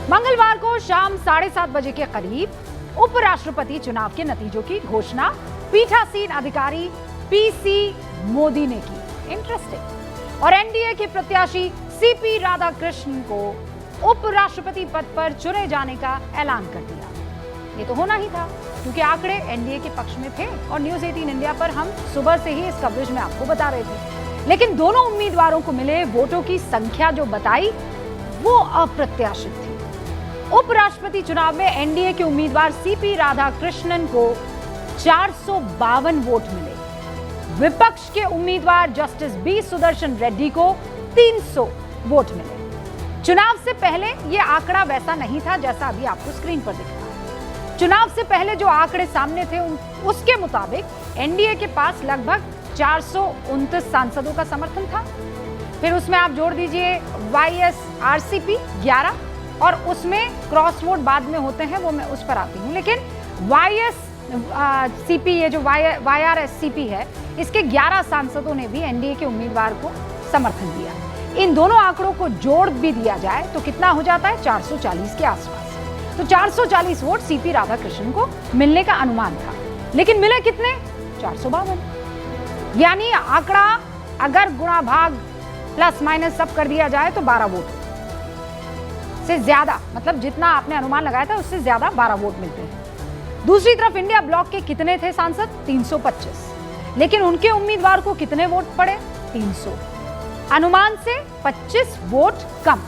मंगलवार को शाम 7:30 बजे के करीब उपराष्ट्रपति चुनाव के नतीजों की घोषणा पीठासीन अधिकारी पीसी मोदी ने की। इंटरेस्टिंग। और एनडीए के प्रत्याशी सीपी राधाकृष्णन को उपराष्ट्रपति पद पर चुने जाने का ऐलान कर दिया। ये तो होना ही था क्योंकि आंकड़े एनडीए के पक्ष में थे और न्यूज 18 इंडिया पर हम सुबह से ही इस कवरेज में आपको बता रहे थे। लेकिन दोनों उम्मीदवारों को मिले वोटों की संख्या जो बताई वो अप्रत्याशित थी। उपराष्ट्रपति चुनाव में एनडीए के उम्मीदवार सीपी राधाकृष्णन को 452 वोट मिले। विपक्ष के उम्मीदवार जस्टिस बी सुदर्शन रेड्डी को 300 वोट मिले। चुनाव से पहले यह आंकड़ा वैसा नहीं था जैसा अभी आपको स्क्रीन पर दिख रहा है। चुनाव से पहले जो आंकड़े सामने थे उसके मुताबिक एनडीए के पास लगभग 429 सांसदों का समर्थन था। फिर उसमें आप जोड़ दीजिए वाईएसआरसीपी 11 और उसमें क्रॉस वोट बाद में होते हैं, वो मैं उस पर आती हूँ। लेकिन वाईएससीपी ये जो वाईआरएससीपी है इसके 11 सांसदों ने भी एनडीए के उम्मीदवार को समर्थन दिया। इन दोनों आंकड़ों को जोड़ भी दिया जाए तो कितना हो जाता है 440 के आसपास। तो 440 वोट सीपी राधाकृष्णन को मिलने का अनुमान था, लेकिन मिले कितने 452। यानी आंकड़ा अगर गुणा भाग प्लस माइनस सब कर दिया जाए तो 12 वोट से ज्यादा, मतलब जितना आपने अनुमान लगाया था उससे ज्यादा 12 वोट मिलते हैं। दूसरी तरफ इंडिया ब्लॉक के कितने थे सांसद 325, लेकिन उनके उम्मीदवार को कितने वोट पड़े 300, अनुमान से 25 वोट कम।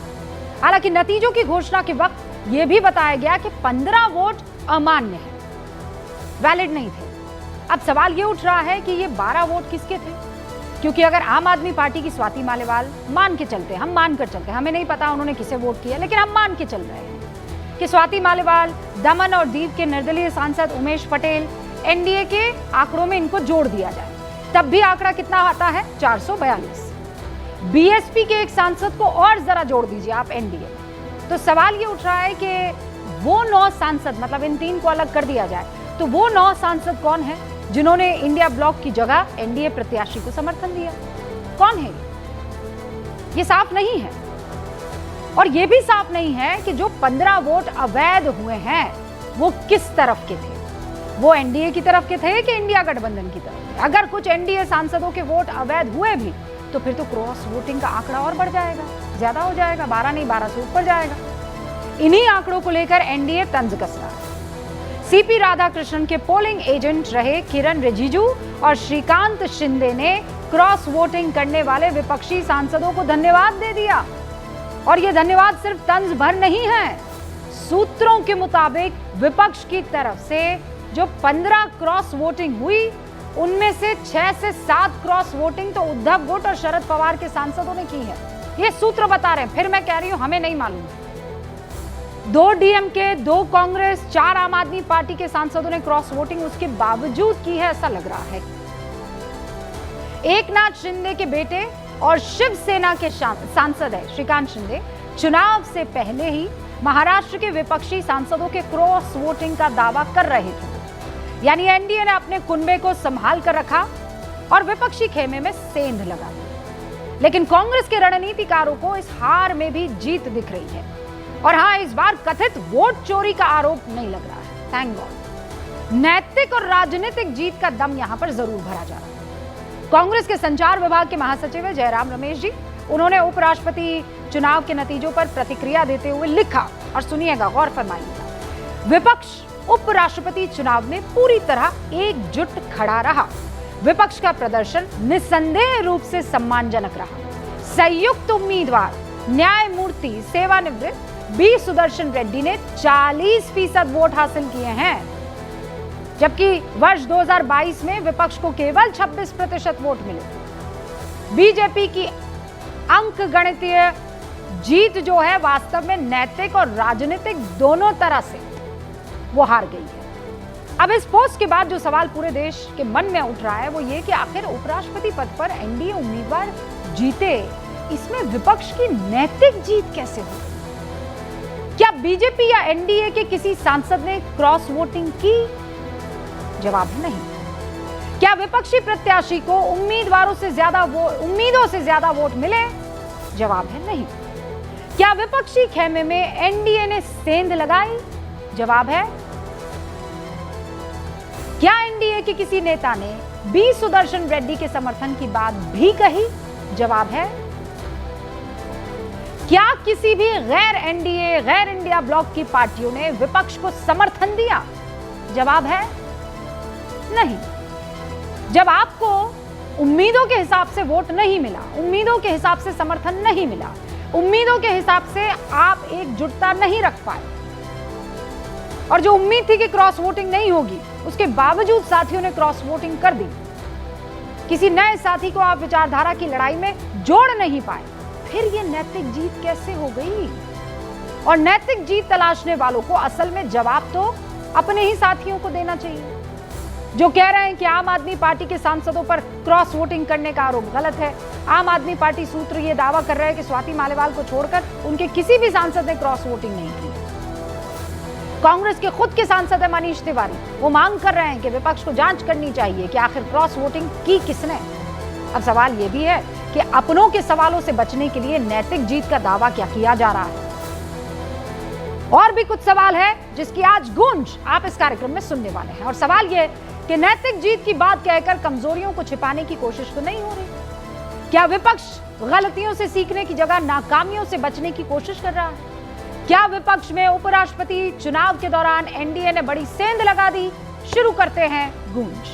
हालांकि नतीजों की घोषणा के वक्त यह भी बताया गया कि 15 वोट अमान्य है, वैलिड नहीं थे। अब सवाल यह उठ रहा है कि ये 12 वोट किसके थे, क्योंकि अगर आम आदमी पार्टी की स्वाति मालेवाल मान के चलते, हम मान कर चलते, हमें नहीं पता उन्होंने किसे वोट किया, लेकिन हम मान के चल रहे हैं कि स्वाति मालेवाल, दमन और दीव के निर्दलीय सांसद उमेश पटेल, एनडीए के आंकड़ों में इनको जोड़ दिया जाए तब भी आंकड़ा कितना आता है 442। बीएसपी के एक सांसद को और जरा जोड़ दीजिए आप एनडीए, तो सवाल ये उठ रहा है कि वो 9 सांसद, मतलब इन 3 को अलग कर दिया जाए तो वो 9 सांसद कौन है जिन्होंने इंडिया ब्लॉक की जगह एनडीए प्रत्याशी को समर्थन दिया? कौन है ये साफ नहीं है। और ये भी साफ नहीं है कि जो 15 वोट अवैध हुए हैं वो किस तरफ के थे, वो एनडीए की तरफ के थे कि इंडिया गठबंधन की तरफ थे। अगर कुछ एनडीए सांसदों के वोट अवैध हुए भी तो फिर तो क्रॉस वोटिंग का आंकड़ा और बढ़ जाएगा, ज्यादा हो जाएगा, 12 नहीं 12 से ऊपर जाएगा। इन्हीं आंकड़ों को लेकर एनडीए तंज कस रहा है। सीपी राधाकृष्णन के पोलिंग एजेंट रहे किरण रिजिजू और श्रीकांत शिंदे ने क्रॉस वोटिंग करने वाले विपक्षी सांसदों को धन्यवाद दे दिया। और यह धन्यवाद सिर्फ तंज भर नहीं है, सूत्रों के मुताबिक विपक्ष की तरफ से जो 15 क्रॉस वोटिंग हुई उनमें से 6 से 7 क्रॉस वोटिंग तो उद्धव गुट और शरद पवार के सांसदों ने की है। ये सूत्र बता रहे हैं, फिर मैं कह रही हूं हमें नहीं मालूम। 2 डीएमके, 2 कांग्रेस, 4 आम आदमी पार्टी के सांसदों ने क्रॉस वोटिंग उसके बावजूद की है, ऐसा लग रहा है। एकनाथ शिंदे के बेटे और शिवसेना के सांसद है श्रीकांत शिंदे, चुनाव से पहले ही महाराष्ट्र के विपक्षी सांसदों के क्रॉस वोटिंग का दावा कर रहे थे। यानी एनडीए ने अपने कुनबे को संभाल कर रखा और विपक्षी खेमे में सेंध लगा दी। लेकिन कांग्रेस के रणनीतिकारों को इस हार में भी जीत दिख रही है। और हां, इस बार कथित वोट चोरी का आरोप नहीं लग रहा है, थैंक गॉड। नैतिक और राजनीतिक जीत का दम यहां पर जरूर भरा जा रहा है। कांग्रेस के संचार विभाग के महासचिव है जयराम रमेश जी, उन्होंने उपराष्ट्रपति चुनाव के नतीजों पर प्रतिक्रिया देते हुए लिखा, और सुनिएगा, गौर फरमाइएगा। विपक्ष उपराष्ट्रपति चुनाव में पूरी तरह एकजुट खड़ा रहा। विपक्ष का प्रदर्शन निस्संदेह रूप से सम्मानजनक रहा। संयुक्त उम्मीदवार न्यायमूर्ति सेवानिवृत्त बी सुदर्शन रेड्डी ने 40% वोट हासिल किए हैं, जबकि वर्ष 2022 में विपक्ष को केवल 26% वोट मिले थे। बीजेपी की अंक गणितीय जीत जो है वास्तव में नैतिक और राजनीतिक दोनों तरह से वो हार गई है। अब इस पोस्ट के बाद जो सवाल पूरे देश के मन में उठ रहा है वो ये कि आखिर उपराष्ट्रपति पद पर एनडीए उम्मीदवार जीते, इसमें विपक्ष की नैतिक जीत कैसे हुई? क्या बीजेपी या एनडीए के किसी सांसद ने क्रॉस वोटिंग की? जवाब है नहीं। क्या विपक्षी प्रत्याशी को उम्मीदों से ज्यादा वोट मिले? जवाब है नहीं। क्या विपक्षी खेमे में एनडीए ने सेंध लगाई? जवाब है क्या एनडीए के किसी नेता ने बी सुदर्शन रेड्डी के समर्थन की बात भी कही? जवाब है क्या किसी भी गैर एनडीए गैर इंडिया ब्लॉक की पार्टियों ने विपक्ष को समर्थन दिया? जवाब है नहीं। जब आपको उम्मीदों के हिसाब से वोट नहीं मिला, उम्मीदों के हिसाब से समर्थन नहीं मिला, उम्मीदों के हिसाब से आप एकजुटता नहीं रख पाए, और जो उम्मीद थी कि क्रॉस वोटिंग नहीं होगी, उसके बावजूद साथियों ने क्रॉस वोटिंग कर दी, किसी नए साथी को आप विचारधारा की लड़ाई में जोड़ नहीं पाए, फिर ये नैतिक जीत कैसे हो गई? और नैतिक जीत तलाशने वालों को असल में जवाब तो अपने ही साथियों को देना चाहिए, जो कह रहे हैं कि आम आदमी पार्टी के सांसदों पर क्रॉस वोटिंग करने का आरोप गलत है। आम आदमी पार्टी सूत्र ये दावा कर रहे हैं कि स्वाति मालेवाल को छोड़कर उनके किसी भी सांसद ने क्रॉस वोटिंग नहीं की। कांग्रेस के खुद के सांसद है मनीष तिवारी, वो मांग कर रहे हैं कि विपक्ष को जांच करनी चाहिए कि आखिर क्रॉस वोटिंग की किसने। अब सवाल ये भी है कि अपनों के सवालों से बचने के लिए नैतिक जीत का दावा क्या किया जा रहा है? और भी कुछ सवाल है जिसकी आज गूंज आप इस कार्यक्रम में सुनने वाले हैं, और सवाल ये कि नैतिक जीत की बात कहकर कमजोरियों को छिपाने की कोशिश तो नहीं हो रही? क्या विपक्ष गलतियों से सीखने की जगह नाकामियों से बचने की कोशिश कर रहा है? क्या विपक्ष में उपराष्ट्रपति चुनाव के दौरान एनडीए ने बड़ी सेंध लगा दी? शुरू करते हैं गूंज।